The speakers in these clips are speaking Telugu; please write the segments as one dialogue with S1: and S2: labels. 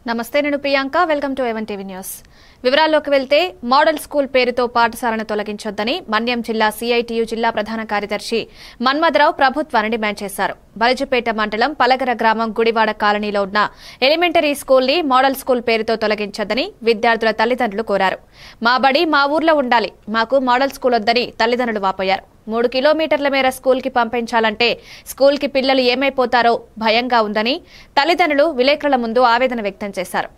S1: నమస్తే నేను Priyanka welcome to even TV news వివరాల్లోకి వెళ్తే మోడల్ స్కూల్ పేరుతో పాఠశాలను తొలగించొద్దని మన్యం జిల్లా సిఐటియు జిల్లా ప్రధాన కార్యదర్శి మన్మథరావు ప్రభుత్వాన్ని డిమాండ్ చేశారు. బలిజిపేట మండలం పలగర గ్రామం గుడివాడ కాలనీలో ఉన్న ఎలిమెంటరీ స్కూల్ ని మోడల్ స్కూల్ పేరుతో తొలగించొద్దని విద్యార్థుల తల్లిదండ్రులు కోరారు. మా బడి మా ఊర్లో ఉండాలి, మాకు మోడల్ స్కూల్ వద్దని తల్లిదండ్రులు వాపోయారు. 3 కిలోమీటర్ల మేర స్కూల్ కి పంపించాలంటే స్కూల్ కి పిల్లలు ఏమైపోతారో భయంగా ఉందని తల్లిదండ్రులు విలేకరుల ముందు ఆవేదన వ్యక్తం చేశారు.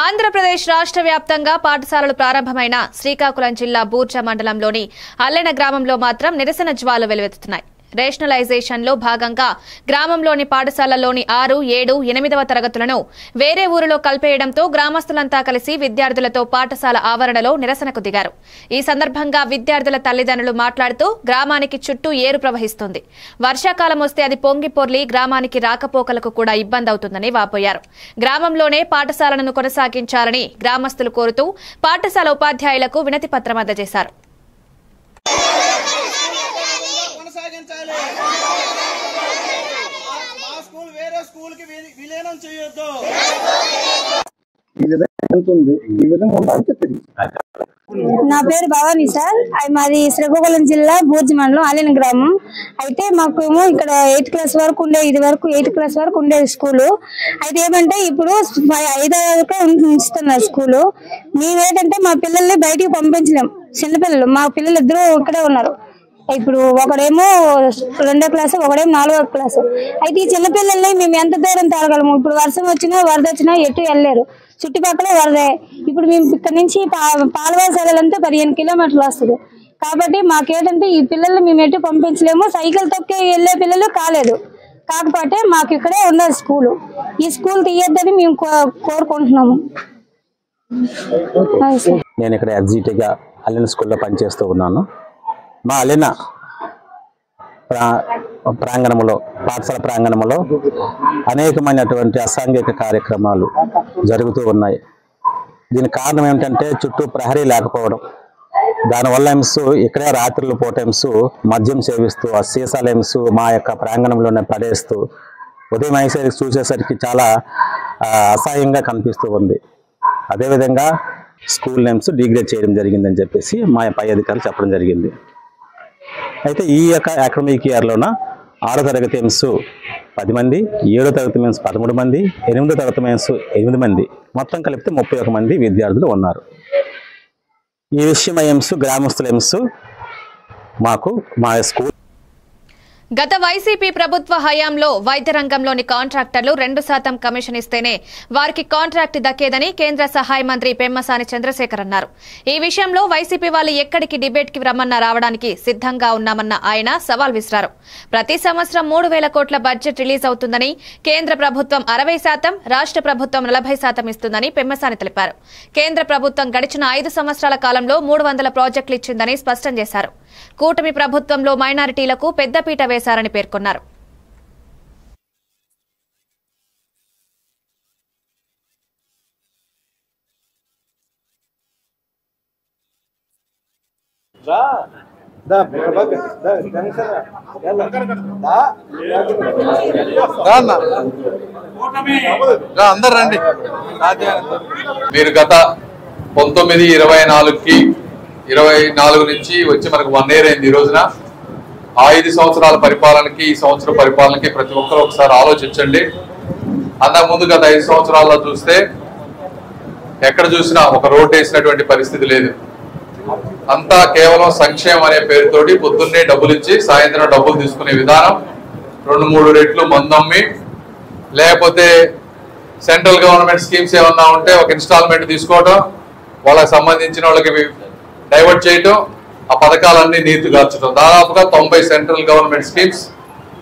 S1: ఆంధ్రప్రదేశ్ రాష్ట్ర వ్యాప్తంగా పాఠశాలలు ప్రారంభమైన శ్రీకాకుళం జిల్లా బూర్జ మండలంలోని అల్లెన గ్రామంలో మాత్రం నిరసన జ్వాలలు వెలువెత్తుతున్నాయి. రేషనలైజేషన్ లో భాగంగా గ్రామంలోని పాఠశాలల్లోని 6, 7, 8వ తరగతులను వేరే ఊరిలో కలిపేయడంతో గ్రామస్తులంతా కలిసి విద్యార్థులతో పాఠశాల ఆవరణలో నిరసనకు దిగారు. ఈ సందర్భంగా విద్యార్థుల తల్లిదండ్రులు మాట్లాడుతూ గ్రామానికి చుట్టూ ఏరు ప్రవహిస్తుంది, వర్షాకాలం వస్తే అది పొంగి పొర్లి గ్రామానికి రాకపోకలకు కూడా ఇబ్బంది అవుతుందని వాపోయారు. గ్రామంలోనే పాఠశాలను కొనసాగించాలని గ్రామస్తులు కోరుతూ పాఠశాల ఉపాధ్యాయులకు వినతి పత్రం అందజేశారు.
S2: నా పేరు భవానీ సార్. మాది శ్రీకాకుళం జిల్లా బూర్జ మండలం అల్లెన గ్రామం. అయితే మాకేమో ఇక్కడ 8th క్లాస్ వరకు ఉండే, ఇది వరకు 8th క్లాస్ వరకు ఉండేది స్కూలు. అయితే ఏమంటే ఇప్పుడు 5వ వరకు ఉంచుతున్నారు స్కూలు. మేమేంటంటే మా పిల్లల్ని బయటికి పంపించలేం. చిన్నపిల్లలు మా పిల్లలు ఇద్దరు ఇక్కడే ఉన్నారు. ఇప్పుడు ఒకడేమో 2వ క్లాసు, ఒకడేమో 4వ క్లాసు. అయితే ఈ చిన్నపిల్లల్ని మేము ఎంత దూరం తేగలము? ఇప్పుడు వర్షం వచ్చినా వరద వచ్చినా ఎటు వెళ్ళలేరు, చుట్టుపక్కల వరదే. ఇప్పుడు మేము ఇక్కడ నుంచి పాలవాసి వెళ్ళాలంటే 15 కిలోమీటర్లు వస్తుంది. కాబట్టి మాకేంటంటే ఈ పిల్లల్ని మేము ఎటు పంపించలేము. సైకిల్ తొక్కి వెళ్ళే పిల్లలు కాలేదు. కాకపోతే మాకు ఇక్కడే ఉన్నది స్కూలు. ఈ స్కూల్ తీయొద్దని మేము కోరుకుంటున్నాము.
S3: నేను ఇక్కడ ఎగ్జిక్యూటివ్గా అల్లెన స్కూల్లో పనిచేస్తూ ఉన్నాను. మా అల్లెన ప్రాంగణంలో, పాఠశాల ప్రాంగణంలో అనేకమైనటువంటి అసాంఘిక కార్యక్రమాలు జరుగుతూ ఉన్నాయి. దీనికి కారణం ఏంటంటే చుట్టూ ప్రహరీ లేకపోవడం. దానివల్ల ఎంస్ ఇక్కడే రాత్రులు పూట ఎంస్ మద్యం సేవిస్తూ ఆ సీసాల ఎంస్ మా యొక్క ప్రాంగణంలోనే పడేస్తూ ఉదయం అయ్యేసరికి చూసేసరికి చాలా అసహ్యంగా కనిపిస్తూ ఉంది. అదేవిధంగా స్కూల్ నేమ్స్ డిగ్రేడ్ చేయడం జరిగిందని చెప్పేసి మా పై అధికారులు చెప్పడం జరిగింది. అయితే ఈ యొక్క అకాడమిక్ ఇయర్లోన 6వ తరగతి ఎంస్ 10 మంది, 7వ తరగతి ఎంస్ 13 మంది, 8వ తరగతి ఎంస్ 8 మంది, మొత్తం కలిపితే 31 మంది విద్యార్థులు ఉన్నారు. ఈ విషయం ఎంస్ గ్రామస్తుల ఎంస్ మాకు మా స్కూల్
S1: గత వైసీపీ ప్రభుత్వ హయాంలో వైద్య రంగంలోని కాంట్రాక్టర్లు 2% కమిషన్ ఇస్తేనే వారికి కాంట్రాక్ట్ దక్కేదని కేంద్ర సహాయ మంత్రి పెమ్మసాని చంద్రశేఖర్ అన్నారు. ఈ విషయంలో వైసీపీ వాళ్ళు ఎక్కడికి డిబేట్ కి రమ్మన్నా రావడానికి సిద్ధంగా ఉన్నామన్న ఆయన సవాల్ విసిరారు. ప్రతి సంవత్సరం 3,000 కోట్ల బడ్జెట్ రిలీజ్ అవుతుందని, కేంద్ర ప్రభుత్వం 60%, రాష్ట్ర ప్రభుత్వం 40% ఇస్తుందని పెమ్మసాని తెలిపారు. కేంద్ర ప్రభుత్వం గడిచిన 5 సంవత్సరాల కాలంలో 300 ప్రాజెక్టులు ఇచ్చిందని స్పష్టం చేశారు. కూటమి ప్రభుత్వంలో మైనారిటీలకు పెద్దపీట వేశారని పేర్కొన్నారు.
S4: అందరు రండి. మీరు గత 19-24కి 24 నుంచి వచ్చి మనకు 1 year అయింది. ఈ రోజున 5 సంవత్సరాల పరిపాలనకి, ఈ సంవత్సరం పరిపాలనకి ప్రతి ఒక్కరు ఒకసారి ఆలోచించండి. అంతకుముందు గత 5 సంవత్సరాల్లో చూస్తే ఎక్కడ చూసినా ఒక రోడ్ వేసినటువంటి పరిస్థితి లేదు. అంతా కేవలం సంక్షేమం అనే పేరుతోటి పొద్దున్నే డబ్బులు ఇచ్చి సాయంత్రం డబ్బులు తీసుకునే విధానం, 2-3 రెట్లు మందమ్మి లేకపోతే సెంట్రల్ గవర్నమెంట్ స్కీమ్స్ ఏమన్నా ఉంటే ఒక ఇన్స్టాల్మెంట్ తీసుకోవటం, వాళ్ళకి సంబంధించిన వాళ్ళకి డైవర్ట్ చేయటం, ఆ పథకాలన్నీ నీతిగార్చడం. దాదాపుగా 90 సెంట్రల్ గవర్నమెంట్ స్కీమ్స్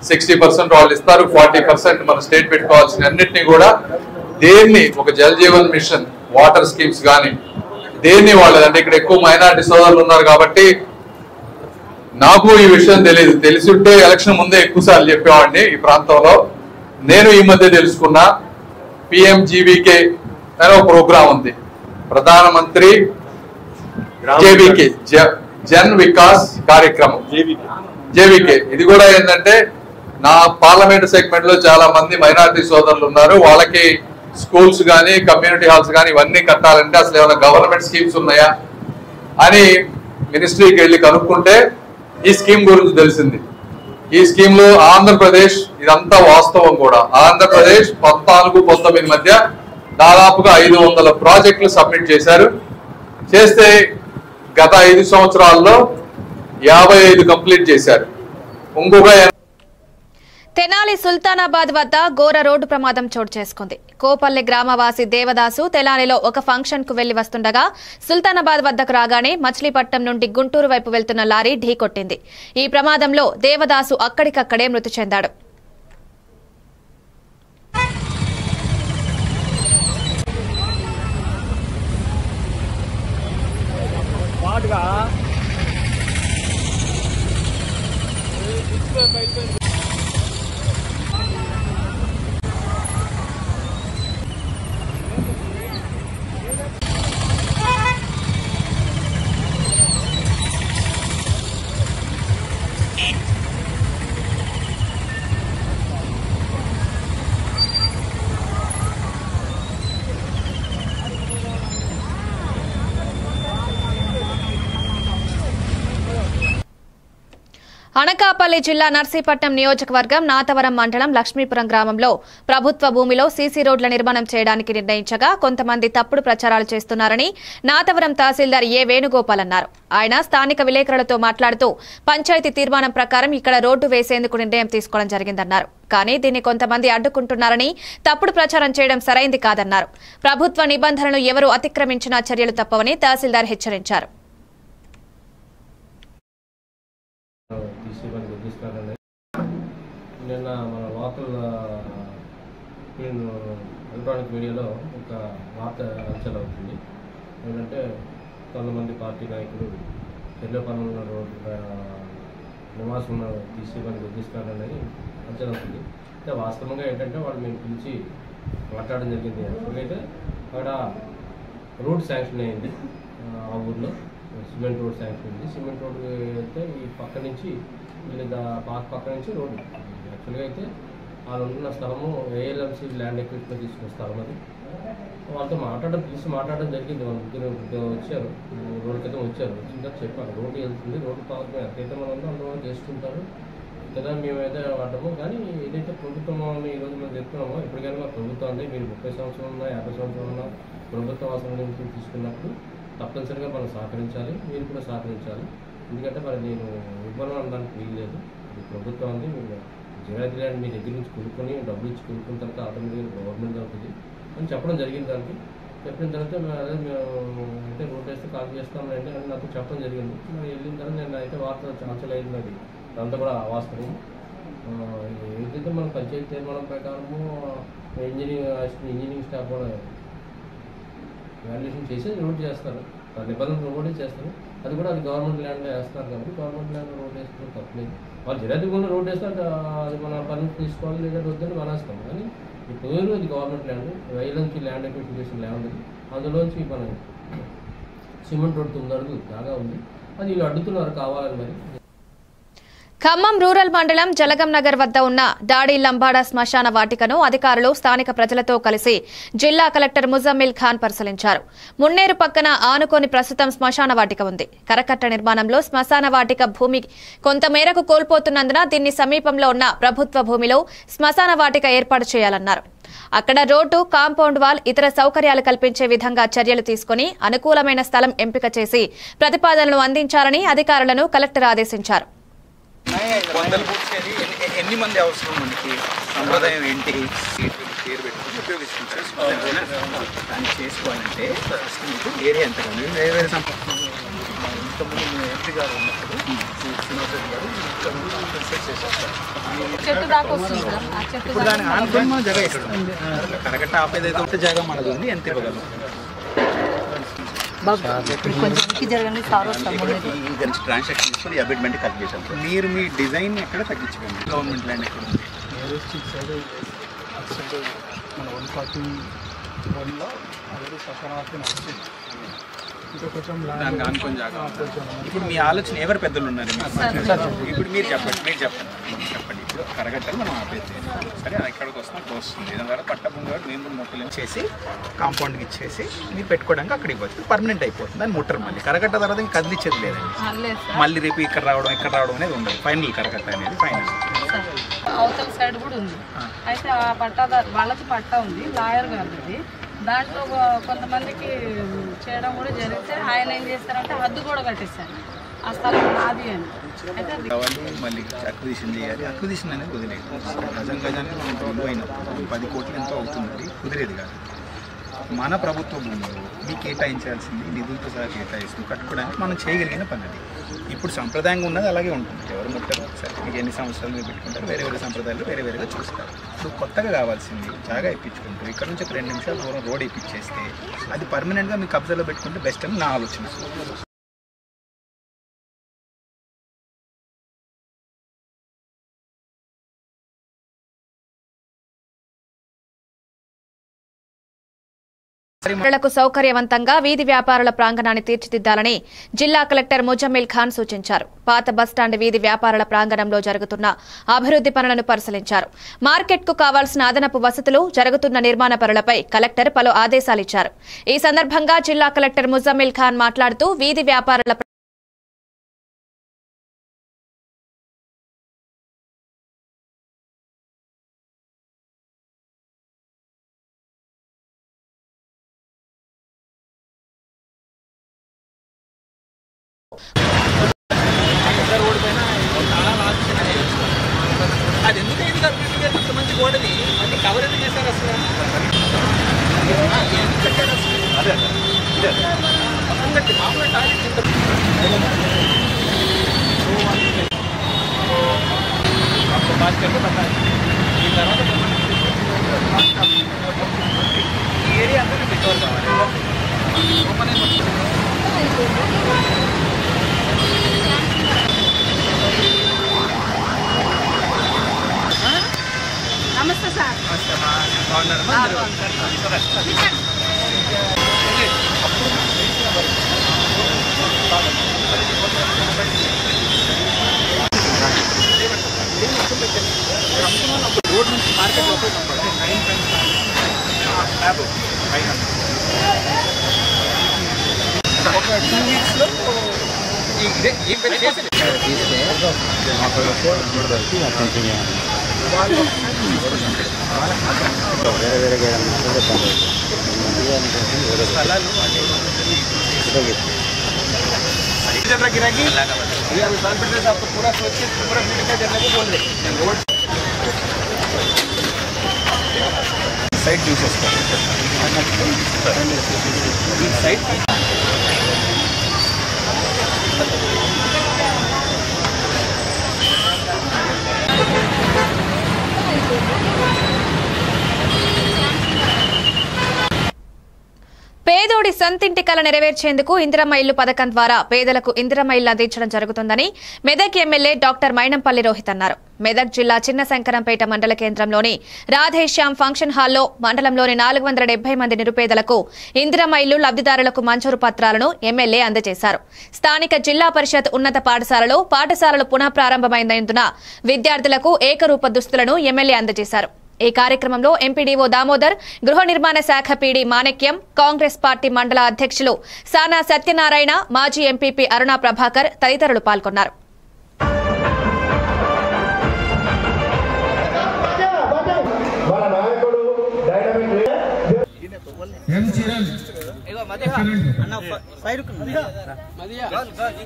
S4: 60% వాళ్ళు ఇస్తారు, 40% మన స్టేట్ పెట్టుకోవాల్సిన అన్నింటినీ కూడా దేన్ని ఒక Jal Jeevan mission water schemes కానీ దేన్ని వాళ్ళదంటే ఇక్కడ ఎక్కువ మైనారిటీ సోదరులు ఉన్నారు కాబట్టి నాకు ఈ విషయం తెలియదు. తెలిసి ఉంటే ఎలక్షన్ ముందే ఎక్కువసార్లు చెప్పేవాడిని ఈ ప్రాంతంలో. నేను ఈ మధ్య తెలుసుకున్నా PMGVK అనే ఒక ప్రోగ్రాం ఉంది, ప్రధానమంత్రి JVK జన్ వికాస్ కార్యక్రమం JVK. ఇది కూడా ఏంటంటే నా పార్లమెంట్ సెగ్మెంట్ లో చాలా మంది మైనారిటీ సోదరులు ఉన్నారు. వాళ్ళకి స్కూల్స్ కానీ కమ్యూనిటీ హాల్స్ కానీ ఇవన్నీ కట్టాలంటే అసలు ఏమైనా గవర్నమెంట్ స్కీమ్స్ ఉన్నాయా అని మినిస్ట్రీకి వెళ్ళి కనుక్కుంటే ఈ స్కీమ్ గురించి తెలిసింది. ఈ స్కీమ్ లో ఆంధ్రప్రదేశ్, ఇదంతా వాస్తవం కూడా, ఆంధ్రప్రదేశ్ 14-19 మధ్య దాదాపుగా 500 ప్రాజెక్టులు సబ్మిట్ చేశారు. చేస్తే గత 5 సంవత్సరాల్లో 55 కంప్లీట్ చేశారు. ఇంకొక
S1: తెనాలి సుల్తానాబాద్ వద్ద ఘోర రోడ్డు ప్రమాదం చోటు చేసుకుంది. కోపల్లె గ్రామవాసి దేవదాసు తెనాలిలో ఒక ఫంక్షన్ కు వెళ్లి వస్తుండగా సుల్తానాబాద్ వద్దకు రాగానే మచిలీపట్నం నుండి గుంటూరు వైపు వెళ్తున్న లారీ ఢీకొట్టింది. ఈ ప్రమాదంలో దేవదాసు అక్కడికక్కడే మృతి చెందాడు. అనకాపల్లి జిల్లా నర్సీపట్నం నియోజకవర్గం నాతవరం మండలం లక్ష్మీపురం గ్రామంలో ప్రభుత్వ భూమిలో సీసీ రోడ్ల నిర్మాణం చేయడానికి నిర్ణయించగా కొంతమంది తప్పుడు ప్రచారాలు చేస్తున్నారని నాతవరం తహసీల్దార్ ఏ వేణుగోపాల్ అన్నారు. ఆయన స్థానిక విలేకరులతో మాట్లాడుతూ పంచాయతీ తీర్మానం ప్రకారం ఇక్కడ రోడ్డు వేసేందుకు నిర్ణయం తీసుకోవడం జరిగిందన్నారు. కానీ దీన్ని కొంతమంది అడ్డుకుంటున్నారని, తప్పుడు ప్రచారం చేయడం సరైంది కాదన్నారు. ప్రభుత్వ నిబంధనలు ఎవరు అతిక్రమించినా చర్యలు తప్పవని తహసీల్దార్ హెచ్చరించారు.
S5: నిన్న మన లోకల్ ఎలక్ట్రానిక్ మీడియాలో ఒక వార్త హల్చల్ అవుతుంది. ఏంటంటే కొంతమంది పార్టీ నాయకులు చెల్లెపల్లి రోడ్డు నివాసం తీసేమని గుర్తిస్తారనేది హల్చల్ అవుతుంది. అంటే వాస్తవంగా ఏంటంటే వాళ్ళు మేము పిలిచి మాట్లాడడం జరిగింది. అయితే అక్కడ రోడ్ శాంక్షన్ అయింది, ఆ ఊర్లో సిమెంట్ రోడ్ శాంక్షన్ అయింది. సిమెంట్ రోడ్ అయితే ఈ పక్క నుంచి పక్క నుంచి రోడ్డు యాక్చువల్గా అయితే వాళ్ళు ఉంటున్న స్థలము ALMC ల్యాండ్ ఎక్విప్మెంట్ తీసుకున్న స్థలం. అది వాళ్ళతో పిలిచి మాట్లాడడం జరిగింది. వాళ్ళ ముగ్గురు వచ్చారు, రోడ్డు క్రితం వచ్చారు. వచ్చిన తర్వాత చెప్పారు రోడ్డు వెళ్తుంది, రోడ్డు పాలన ఎంతైతే మనం ఉందో అందులో చేసుకుంటారు కదా, మేమైతే వాడము. కానీ ఏదైతే ప్రభుత్వం ఈరోజు మేము చెప్తున్నామో ఇప్పటికైనా మా ప్రభుత్వం అంటే మీరు 30 సంవత్సరాలు ఉన్నా 50 సంవత్సరాలు ఉన్నా ప్రభుత్వ అవసరం నుంచి తీసుకున్నప్పుడు తప్పనిసరిగా మనం సహకరించాలి, మీరు కూడా సహకరించాలి. ఎందుకంటే మరి నేను ఇవ్వను అనడానికి వీల్లేదు. ఇది ప్రభుత్వం అంది, మీరు జీవాది ల్యాండ్ మీ దగ్గర నుంచి కొనుక్కొని డబ్బులు ఇచ్చి కొనుక్కున్న తర్వాత ఆటోమేటిక్గా గవర్నమెంట్ అవుతుంది అని చెప్పడం జరిగింది. దానికి చెప్పిన తర్వాత అదే మేము అయితే రోడ్ వేస్తే కాల్ చేస్తామండి అని నాకు చెప్పడం జరిగింది. మరి వెళ్ళిన తర్వాత నేను అయితే వార్త ఛాన్సల్ అయింది. అది అంతా కూడా వాస్తవం. ఏదైతే మనం పంచాయతీ తీర్మానం ప్రకారము ఇంజనీరింగ్ స్టాఫ్ కూడా వాల్యుయేషన్ చేసి రోడ్ చేస్తారు, నిబంధనలు రోడ్డే చేస్తారు. అది కూడా అది గవర్నమెంట్ ల్యాండ్లో వేస్తారు కాబట్టి గవర్నమెంట్ ల్యాండ్లో రోడ్ వేసుకుని తప్పలేదు. వాళ్ళు జిరాది కూడా రోడ్ వేస్తారు, అది మన పర్మిషన్ తీసుకోవాలి లేదా వద్దని మనేస్తాం. కానీ ఇప్పుడు అది గవర్నమెంట్ ల్యాండ్, వైలోంచి ల్యాండ్ అక్విజిషన్ ల్యాండ్ ఉంది, అందులోంచి మన సిమెంట్ రోడ్ 9 అడుగులు బాగా ఉంది. అది వీళ్ళు అడ్డుతున్నారు కావాలని. మరి
S1: ఖమ్మం రూరల్ మండలం జలగం నగర్ వద్ద ఉన్న డాడీ లంబాడా శ్మశాన వాటికను అధికారులు స్థానిక ప్రజలతో కలిసి జిల్లా కలెక్టర్ ముజమ్మిల్ ఖాన్ పరిశీలించారు. మున్నేరు పక్కన ఆనుకొని ప్రస్తుతం శ్మశాన వాటిక ఉంది. కరకట్ట నిర్మాణంలో శ్మశాన వాటిక భూమి కొంతమేరకు కోల్పోతున్నందున దీన్ని సమీపంలో ఉన్న ప్రభుత్వ భూమిలో శ్మశాన వాటిక ఏర్పాటు చేయాలన్నారు. అక్కడ రోడ్డు, కాంపౌండ్ వాల్, ఇతర సౌకర్యాలు కల్పించే విధంగా చర్యలు తీసుకుని అనుకూలమైన స్థలం ఎంపిక చేసి ప్రతిపాదనలు అందించాలని అధికారులను కలెక్టర్ ఆదేశించారు.
S6: 100 బూత్స్ ఎన్ని మంది అవసరం మనకి సంప్రదాయం ఏంటి? పేరు పెట్టుకుని ఉపయోగించుకుంటారు. దాన్ని చేసుకోవాలంటే ఫస్ట్ మీకు ఏరియా ఎంత కావాలి, వేరే వేరే ఇంతకుముందు మేము ఎంపీ గారు ఉన్నప్పుడు శ్రీనివాసరెడ్డి గారు సెట్ చేసేస్తారు. ఇప్పుడు దాన్ని ఆనుకొని మనం జగ ఇస్తాం. కరకట్ట ఆపేదైతే ఉంటే జగ మనది ఉంది, ఎంత ఇవ్వగలం. ట్రాన్సాక్షన్ తీసుకొని అబిట్మెంట్ కట్ చేశాం. మీరు మీ డిజైన్ ఎక్కడ తగ్గించుకోండి. గవర్నమెంట్ ల్యాండ్ ఎక్కడ ఉంది
S7: మన 141లో ఆల్రెడీ శ్మశానానికి వచ్చింది. ఇంకా కొంచెం
S6: దానికి ఆనుకొని జాగా. ఇప్పుడు మీ ఆలోచన ఎవరు పెద్దలు ఉన్నారు? ఇప్పుడు మీరు చెప్పండి ఇప్పుడు కరగట్టలు మనం ఆపేది సరే, ఎక్కడికి వస్తాం వస్తుంది. దాని ద్వారా పట్టభూమి గారు మేము మొక్కలు చేసి కాంపౌండ్కి ఇచ్చేసి మీరు పెట్టుకోవడానికి అక్కడ ఇవ్వచ్చు, పర్మనెంట్ అయిపోతుంది. దాన్ని ముట్టరు మళ్ళీ కరగట్ట తర్వాత ఇంకా కదిలిచ్చేది లేదండి. మళ్ళీ రేపు ఇక్కడ రావడం అనేది ఉండదు. ఫైనల్ కరగట్ట అనేది ఫైనల్.
S8: అవతల సైడ్ కూడా ఉంది. అయితే ఆ పట్టాదారు వాళ్ళకి పట్టా ఉంది, లాయర్ గారిది. దాంట్లో కొంతమందికి చేయడం కూడా జరిగితే ఆయన ఏం చేస్తారంటే హద్దు కూడా కట్టేస్తారు, ఆ స్థలం నాది అని. అయితే
S6: వాళ్ళు మళ్ళీ అక్విజిషన్ చేయాలి. అక్విజిషన్ అనేది కుదిరేది. గజానికి మనం విలువైనప్పుడు 10 కోట్లు ఎంతో అవుతుంది, కుదిరేది కాదు. మన ప్రభుత్వ భూములు మీకు కేటాయించాల్సింది నిధులతో సహా కేటాయిస్తూ కట్టుకోవడానికి మనం చేయగలిగిన పద్ధతి. ఇప్పుడు సంప్రదాయంగా ఉన్నది అలాగే ఉంటుంది. ఎవరు ముట్టరు సరే, మీకు ఎన్ని సంవత్సరాలు మీరు పెట్టుకుంటారు, వేరే వేరే సంప్రదాయాలు వేరేగా చూస్తారు. ఇప్పుడు కొత్తగా కావాల్సింది జాగా ఇప్పించుకుంటూ ఇక్కడ నుంచి 2 నిమిషాల దూరం రోడ్ ఇప్పించేస్తే అది పర్మనెంట్గా మీ కబ్జాలో పెట్టుకుంటే బెస్ట్ అని నా ఆలోచన.
S1: ప్రజలకు సౌకర్యవంతంగా వీధి వ్యాపారుల ప్రాంగణాన్ని తీర్చిదిద్దాలని జిల్లా కలెక్టర్ ముజమ్మిల్ ఖాన్ సూచించారు. పాత బస్టాండ్ వీధి వ్యాపారుల ప్రాంగణంలో జరుగుతున్న అభివృద్ది పనులను పరిశీలించారు. మార్కెట్ కు కావాల్సిన అదనపు వసతులు, జరుగుతున్న నిర్మాణ పనులపై కలెక్టర్ పలు ఆదేశాలిచ్చారు. ఈ సందర్భంగా జిల్లా కలెక్టర్ ముజమ్మిల్ ఖాన్ మాట్లాడుతూ వీధి వ్యాపారుల
S6: అది ఎందుకు అంత మంచి గోడది అది కవర్ ఎందుకు చేశారు అసలు? మామూలు టాయిలెట్ ఈ తర్వాత ఏరియా అంతా పెట్టుకోవాలి కావాలి.
S8: నమస్తే సార్.
S6: రోడ్ నుంచి మార్కెట్ లోపల 2 వీక్స్లో ఇదే ఏం పెద్ద చేసేది స్థలాలు गिरागी कॉन्फिडेंस आपको पूरा सोच के पूरा करने को बोल रहे रोड साइड यूजेस साइड
S1: పేదోడి సొంతింటి కల నెరవేర్చేందుకు ఇందిరమ్మ ఇల్లు పథకం ద్వారా పేదలకు ఇందిరమ్మ ఇల్లు అందించడం జరుగుతుందని మెదక్ ఎమ్మెల్యే డాక్టర్ మైనంపల్లి రోహిత్ అన్నారు. మెదక్ జిల్లా చిన్నశంకరంపేట మండల కేంద్రంలోని రాధేశ్యామ్ ఫంక్షన్ హాల్లో మండలంలోని 470 మంది నిరుపేదలకు ఇందిరమ్మ ఇల్లు లబ్దిదారులకు మంజూరు పత్రాలను ఎమ్మెల్యే అందజేశారు. స్థానిక జిల్లా పరిషత్ ఉన్నత పాఠశాలలు పునః ప్రారంభమైనందున విద్యార్థులకు ఏకరూప దుస్తులను ఎమ్మెల్యే అందజేశారు. ఈ కార్యక్రమంలో ఎంపీడీఓ దామోదర్, గృహ నిర్మాణ శాఖ పీడీ మాణిక్యం, కాంగ్రెస్ పార్టీ మండల అధ్యక్షులు సానా సత్యనారాయణ, మాజీ ఎంపీపీ అరుణా ప్రభాకర్ తదితరులు పాల్గొన్నారు.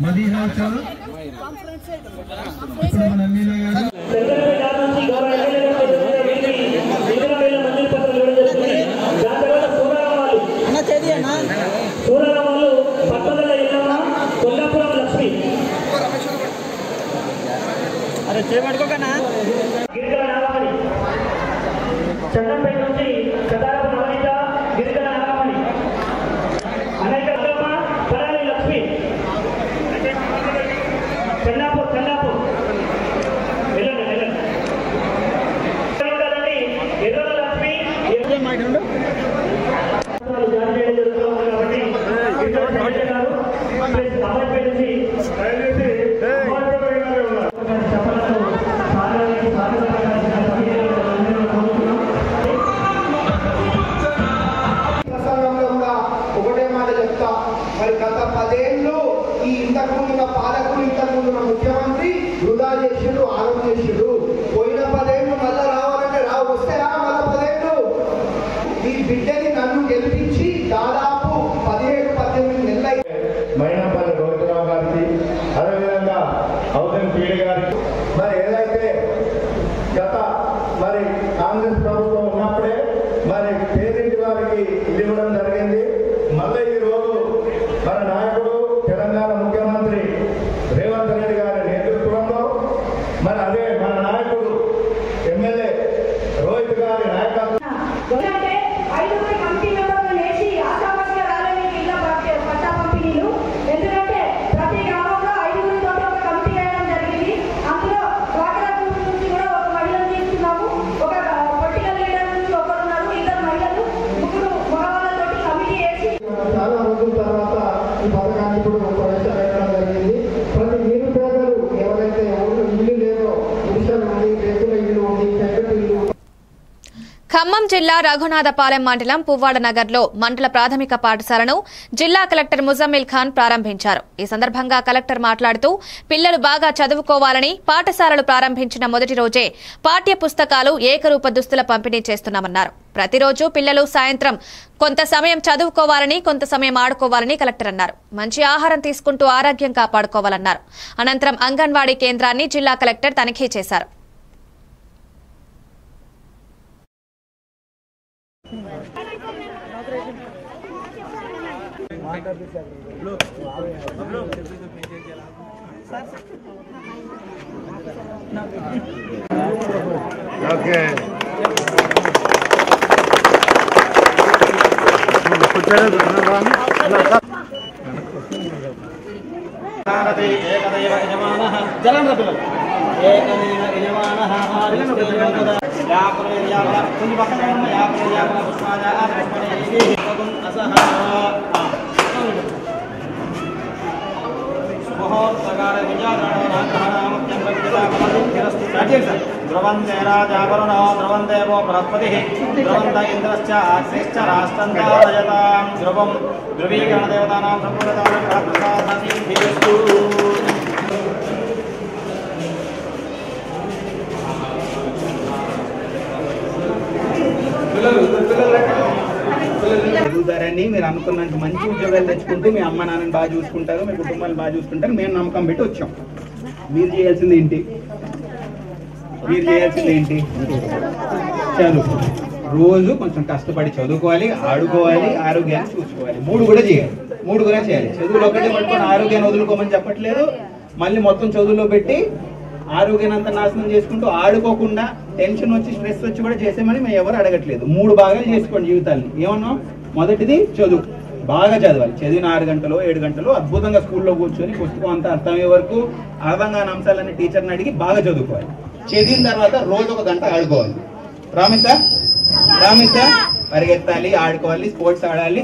S9: మందిర చందంపేట నుంచి చదారపు నవనీత గిరికల నాగమణి అనేక పరాలి లక్ష్మి చెన్నాపూర్ వెళ్ళండి ఎర్రల లక్ష్మి జారీ చేయడం జరుగుతుంది కాబట్టి అమ్మాయిపేట నుంచి
S10: ఒకటే మాట చెప్తా, మరి గత 10 ఏళ్ళు ఈ ఇంతకుముందున్న పాలకులు ఇంతకుముందున్న ముఖ్యమంత్రి వృధా చేసిడు, ఆరోగ్యం చేసిడు. పోయిన 10 ఏళ్ళు మళ్ళా రావాలంటే వస్తే మళ్ళా 10 ఏళ్ళు ఈ బిడ్డని నన్ను గెలిపించి దాదాపు 17-18 నెలలు
S11: మైనంపల్లి రోహితరావు గారికి, అదేవిధంగా హౌసింగ్ పీడి గారికి, మరి ఏదైతే గత మరి కాంగ్రెస్ ప్రభుత్వం ఉన్నప్పుడే మరి పేదింటి వారికి ఇది ఇవ్వడం జరిగింది. మళ్ళీ ఈ రోజు మన నాయకుడు తెలంగాణ ముఖ్యమంత్రి రేవంత్ రెడ్డి గారి నేతృత్వంలో మరి అదే మన నాయకుడు ఎమ్మెల్యే రోహిత్ గారి నాయకత్వం
S10: చాలా రోజుల తర్వాత ఈ పథకాన్ని ఇప్పుడు ప్రవేశపెట్టడం జరిగింది. ప్రతి నిరుపేదలు ఎవరైతే ఇల్లు లేదో గుడిసెలు ఉండి, రేకుల ఇల్లు ఉండి, పెద్ద ఇల్లు.
S1: ఖమ్మం జిల్లా రఘునాథపాలెం మండలం పువ్వాడ నగర్లో మండల ప్రాథమిక పాఠశాలను జిల్లా కలెక్టర్ ముజమ్మిల్ ఖాన్ ప్రారంభించారు. ఈ సందర్భంగా కలెక్టర్ మాట్లాడుతూ పిల్లలు బాగా చదువుకోవాలని పాఠశాలలు ప్రారంభించిన మొదటి రోజే పాఠ్య పుస్తకాలు ఏకరూప దుస్తుల పంపిణీ చేస్తున్నామన్నారు. ప్రతిరోజు పిల్లలు సాయంత్రం కొంత సమయం చదువుకోవాలని, కొంత సమయం ఆడుకోవాలని కలెక్టర్ అన్నారు. మంచి ఆహారం తీసుకుంటూ ఆరోగ్యం కాపాడుకోవాలన్నారు. అనంతరం అంగన్వాడీ కేంద్రాన్ని జిల్లా కలెక్టర్ తనిఖీ చేశారు. ध्रुवन्ते राजावरुणो ध्रुवन्देवो बृहस्पतिः ध्रुवन्त इन्द्रश्च अग्निश्च राष्ट्रं धारयतां ध्रुवं ध्रुवीकरणदेवतानां सम्पूर्णतासिद्धेस्तु
S6: ఎదుగుతారని మీరు అనుకున్నంత మంచి ఉద్యోగాలు తెచ్చుకుంటూ మీ అమ్మ నాన్నని బాగా చూసుకుంటారు, మీ కుటుంబాన్ని బాగా చూసుకుంటారు. మేము నమ్మకం పెట్టి వచ్చాం. మీరు చేయాల్సింది ఏంటి? చదువు. రోజు కొంచెం కష్టపడి చదువుకోవాలి, ఆడుకోవాలి, ఆరోగ్యాన్ని చూసుకోవాలి. 3 కూడా చేయాలి. 3 కూడా చేయాలి. చదువులో ఒకటే పట్టుకొని ఆరోగ్యాన్ని వదులుకోమని చెప్పట్లేదు. మళ్ళీ మొత్తం చదువులో పెట్టి ఆరోగ్యాన్ని అంతా నాశనం చేసుకుంటూ ఆడుకోకుండా టెన్షన్ వచ్చి, స్ట్రెస్ వచ్చి కూడా చేసేమని మేము ఎవరు అడగట్లేదు. 3 భాగాలు చేసుకోండి జీవితాన్ని. ఏమన్నా? మొదటిది చదువు. బాగా చదవాలి. చదివిన 6 గంటలు 7 గంటలు అద్భుతంగా స్కూల్లో కూర్చొని పుస్తకం అంతా అర్థమయ్యే వరకు అర్థం కాని అంశాలన్నీ టీచర్ని అడిగి బాగా చదువుకోవాలి. చదివిన తర్వాత రోజు 1 గంట ఆడుకోవాలి. రామిసా పరిగెత్తాలి, ఆడుకోవాలి, స్పోర్ట్స్ ఆడాలి.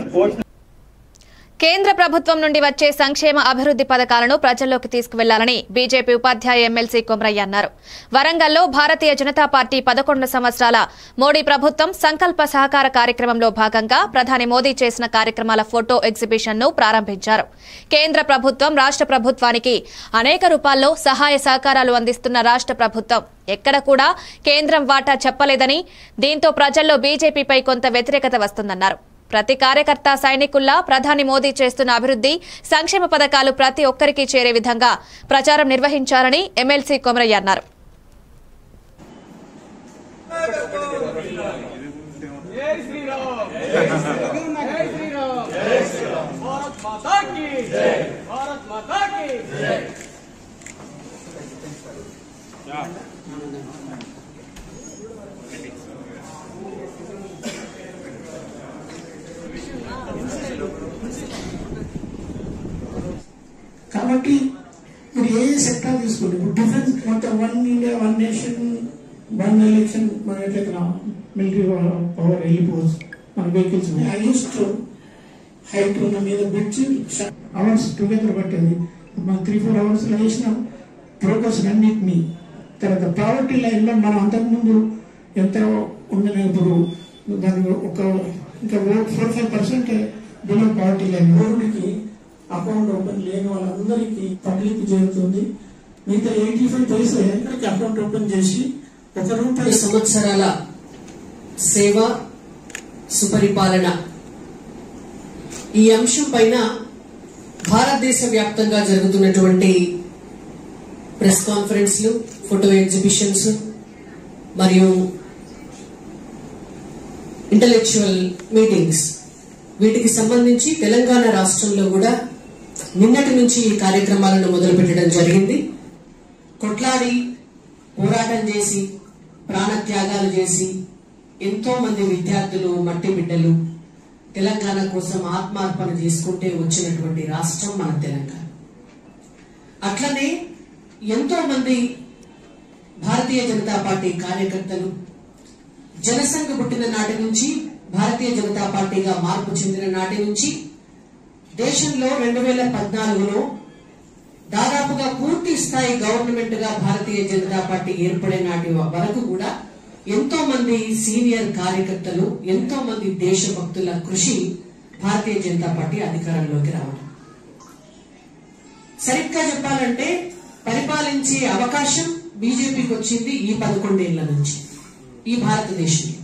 S1: కేంద్ర ప్రభుత్వం నుండి వచ్చే సంక్షేమ అభివృద్ధి పథకాలను ప్రజల్లోకి తీసుకువెళ్లాలని బీజేపీ ఉపాధ్యాయ ఎమ్మెల్సీ కొమరయ్య అన్నారు. వరంగల్లో భారతీయ జనతా పార్టీ 11 సంవత్సరాల మోడీ ప్రభుత్వం సంకల్ప సహకార కార్యక్రమంలో భాగంగా ప్రధాని మోదీ చేసిన కార్యక్రమాల ఫోటో ఎగ్జిబిషన్ ను ప్రారంభించారు. కేంద్ర ప్రభుత్వం రాష్ట్ర ప్రభుత్వానికి అనేక రూపాల్లో సహాయ సహకారాలు అందిస్తున్న రాష్ట్ర ప్రభుత్వం ఎక్కడ కూడా కేంద్రం వాటా చెప్పలేదని, దీంతో ప్రజల్లో బీజేపీపై కొంత వ్యతిరేకత వస్తుందన్నారు. ప్రతి కార్యకర్త సైనికుల్లా ప్రధాని మోదీ చేస్తున్న అభివృద్ధి సంక్షేమ పథకాలు ప్రతి ఒక్కరికి చేరే విధంగా ప్రచారం నిర్వహించాలని ఎమ్మెల్సీ కొమరయ్య అన్నారు.
S12: కాబట్టి మీరు ఏ సెక్టర్ తీసుకోండి, ఇప్పుడు డిఫెన్స్ మొత్తం 1 ఇండియా 1 నేషన్ 1 ఎలక్షన్ మన ఎట్లయితే మిలిటరీ పవర్ వెళ్ళిపోవచ్చు మన vehicles. I use to height ఉన్న మీద బ్రిడ్జ్ అవర్స్ టుగెదర్ పట్టేది, మనం 3-4 అవర్స్ వేసిన ప్రోగ్రెస్ అన్నిటినీ. తర్వాత పావర్టీ లైన్లో మనం అంతకుముందు ఎంత ఉండని, ఇప్పుడు దాని ఒక ఇంకా 4-5% బిలో పావర్టీ లైన్. ఊరికి అకౌంట్ ఓపెన్ లేని వాళ్ళందరికీ పబ్లిక్ జరుగుతుంది. మిగతా 85% అకౌంట్ ఓపెన్ చేసి ₹1
S13: సంవత్సరాల సేవ సుపరిపాలన ఈ అంశం పైన భారతదేశ వ్యాప్తంగా జరుగుతున్నటువంటి ప్రెస్ కాన్ఫరెన్స్లు, ఫోటో ఎగ్జిబిషన్స్ మరియు ఇంటలెక్చువల్ మీటింగ్స్, వీటికి సంబంధించి తెలంగాణ రాష్ట్రంలో కూడా నిన్నటి నుంచి ఈ కార్యక్రమాలను మొదలుపెట్టడం జరిగింది. కొట్లాడి పోరాటం చేసి ప్రాణత్యాగాలు చేసి ఎంతో మంది విద్యార్థులు, మట్టి బిడ్డలు తెలంగాణ కోసం ఆత్మార్పణ చేసుకుంటే వచ్చినటువంటి రాష్ట్రం మన తెలంగాణ. అట్లనే ఎంతో మంది భారతీయ జనతా పార్టీ కార్యకర్తలు జనసంఘ పుట్టిన నాటి నుంచి, భారతీయ జనతా పార్టీగా మార్పు చెందిన నాటి నుంచి దేశంలో 2014లో దాదాపుగా పూర్తి స్థాయి గవర్నమెంట్ గా భారతీయ జనతా పార్టీ ఏర్పడే నాటి వరకు కూడా ఎంతో మంది సీనియర్ కార్యకర్తలు, ఎంతో మంది దేశభక్తుల కృషి భారతీయ జనతా పార్టీ అధికారంలోకి రావడం. సరిగ్గా చెప్పాలంటే పరిపాలించే అవకాశం బీజేపీకి వచ్చింది ఈ 11 ఏళ్ల నుంచి ఈ భారతదేశంలో.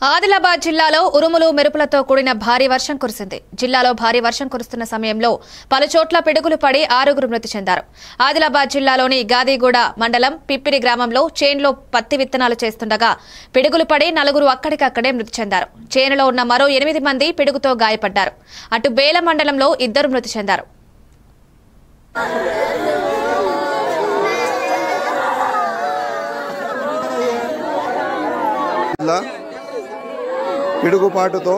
S1: ఆదిలాబాద్ జిల్లాలో ఉరుములు మెరుపులతో కూడిన భారీ వర్షం కురిసింది. జిల్లాలో భారీ వర్షం కురుస్తున్న సమయంలో పలుచోట్ల పిడుగులు పడి 6 మృతి చెందారు. ఆదిలాబాద్ జిల్లాలోని గాదిగూడ మండలం పిప్పిరి గ్రామంలో చేనులో పత్తి విత్తనాలు చేస్తుండగా పిడుగులు పడి 4 అక్కడికక్కడే మృతి చెందారు. చేనులో ఉన్న మరో 8 మంది పిడుగుతో గాయపడ్డారు. అటు బేల మండలంలో 2 మృతి చెందారు.
S14: పిడుగుపాటుతో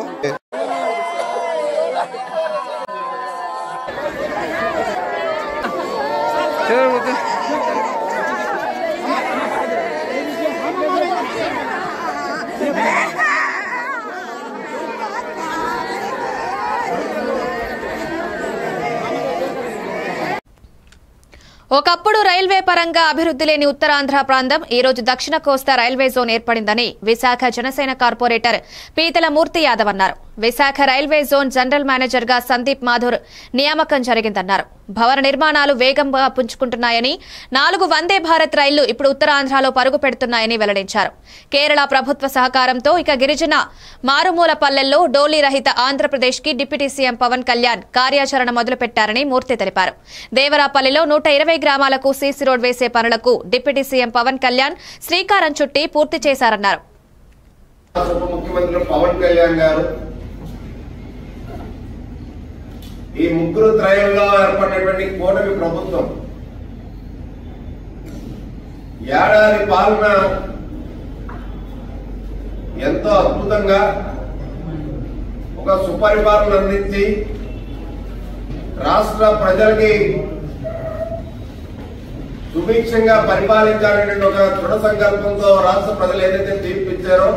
S1: ఒకప్పుడు రైల్వే పరంగా అభివృద్ధి లేని ఉత్తరాంధ్ర ప్రాంతం ఈ రోజు దక్షిణ కోస్తా రైల్వే జోన్ ఏర్పడిందని విశాఖ జనసేన కార్పొరేటర్ పీతల మూర్తి యాదవ్ అన్నారు. Visakha railway zone general manager గా సందీప్ మాథుర్ నియామకం జరిగిందన్నారు. భవన నిర్మాణాలు వేగంగా పుంజుకుంటున్నాయని, 4 వందే భారత్ రైళ్లు ఇప్పుడు ఉత్తరాంధ్రలో పరుగు పెడుతున్నాయని వెల్లడించారు. కేరళ ప్రభుత్వ సహకారంతో ఇక గిరిజన మారుమూల పల్లెల్లో డోలీ రహిత ఆంధ్రప్రదేశ్ కి డిప్యూటీ సీఎం పవన్ కళ్యాణ్ కార్యాచరణ మొదలుపెట్టారని మూర్తి తెలిపారు. దేవరాపల్లిలో 120 గ్రామాలకు సీసీ రోడ్ వేసే పనులకు డిప్యూటీ సీఎం పవన్ కళ్యాణ్ శ్రీకారం చుట్టి పూర్తి చేశారన్నారు.
S15: ఈ ముగ్గురు త్రయంలో ఏర్పడినటువంటి కూటమి ప్రభుత్వం ఏడాది పాలన ఎంతో అద్భుతంగా ఒక సుపరిపాలన అందించి రాష్ట్ర ప్రజలకి సుభిక్షంగా పరిపాలించాలనేటువంటి ఒక దృఢ సంకల్పంతో రాష్ట్ర ప్రజలు ఏదైతే తీర్పిచ్చారో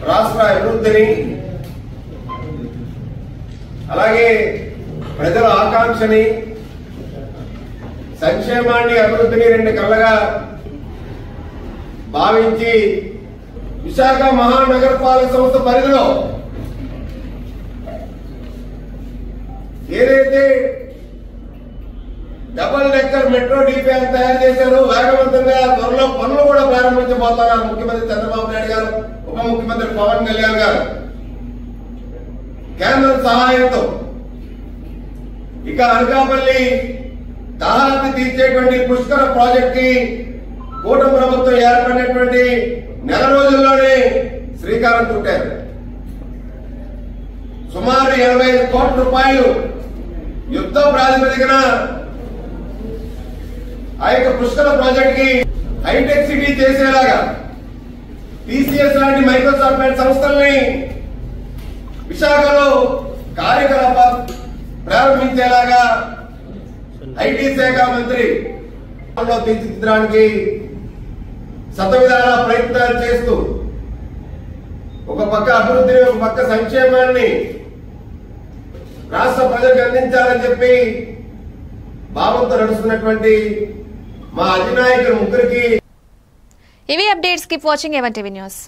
S15: రాష్ట్ర అభివృద్ధిని, అలాగే ప్రజల ఆకాంక్షని, సంక్షేమాన్ని, అభివృద్ధిని 2 కళ్ళగా భావించి విశాఖ మహానగరపాలక సంస్థ పరిధిలో ఏదైతే డబుల్ డెక్కర్ మెట్రో డిపిఆర్ తయారు చేశారో వేగవంతంగా త్వరలో పనులు కూడా ప్రారంభించబోతున్నారు ముఖ్యమంత్రి చంద్రబాబు నాయుడు గారు, ఉప ముఖ్యమంత్రి పవన్ కళ్యాణ్ గారు కేంద్రం సహాయంతో. ఇక అనకాపల్లి దాహార్తి తీర్చేటువంటి పుష్కర ప్రాజెక్ట్ కి కూటమి ప్రభుత్వం ఏర్పడినటువంటి నెల రోజుల్లోనే శ్రీకారం చుట్టారు. సుమారు 85 కోట్ల రూపాయలు యుద్ధ ప్రాతిపదికన ఆ యొక్క పుష్కర ప్రాజెక్ట్ కి హైటెక్ సిటీ చేసేలాగా టీసీఎస్ లాంటి మైక్రోసాఫ్ట్ లాంటి సంస్థల్ని విశాఖలో కార్యకలాపాలు ప్రారంభించేలాగా ఐటీ శాఖ మంత్రి తీర్చిదిద్దడానికి శతవిధాల ప్రయత్నాలు చేస్తూ ఒక పక్క అభివృద్ధిని ఒక పక్క సంక్షేమాన్ని రాష్ట్ర ప్రజలకు అందించాలని చెప్పి భావంతో నడుస్తున్నటువంటి మా అధినాయకులు ముగ్గురికి
S1: ఇవి updates. Keep watching A1 TV news.